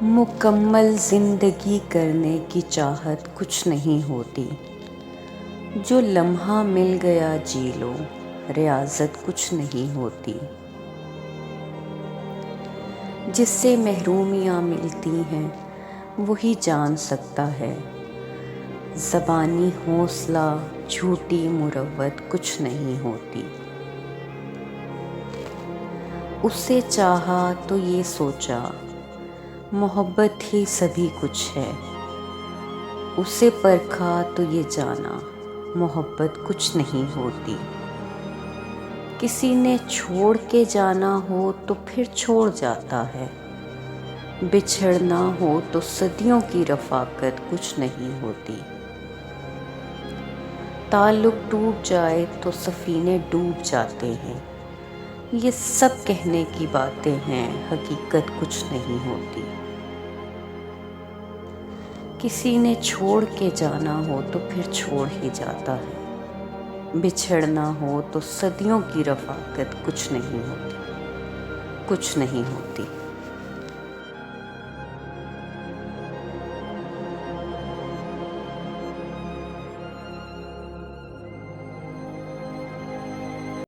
مکمل زندگی کرنے کی چاہت کچھ نہیں ہوتی، جو لمحہ مل گیا جی لو، ریاضت کچھ نہیں ہوتی۔ جس سے محرومیاں ملتی ہیں وہی جان سکتا ہے، زبانی حوصلہ جھوٹی مروت کچھ نہیں ہوتی۔ اسے چاہا تو یہ سوچا محبت ہی سبھی کچھ ہے، اسے پرکھا تو یہ جانا محبت کچھ نہیں ہوتی۔ کسی نے چھوڑ کے جانا ہو تو پھر چھوڑ جاتا ہے، بچھڑنا ہو تو صدیوں کی رفاقت کچھ نہیں ہوتی۔ تعلق ٹوٹ جائے تو سفینے ڈوب جاتے ہیں، یہ سب کہنے کی باتیں ہیں، حقیقت کچھ نہیں ہوتی۔ کسی نے چھوڑ کے جانا ہو تو پھر چھوڑ ہی جاتا ہے، بچھڑنا ہو تو صدیوں کی رفاقت کچھ نہیں ہوتی۔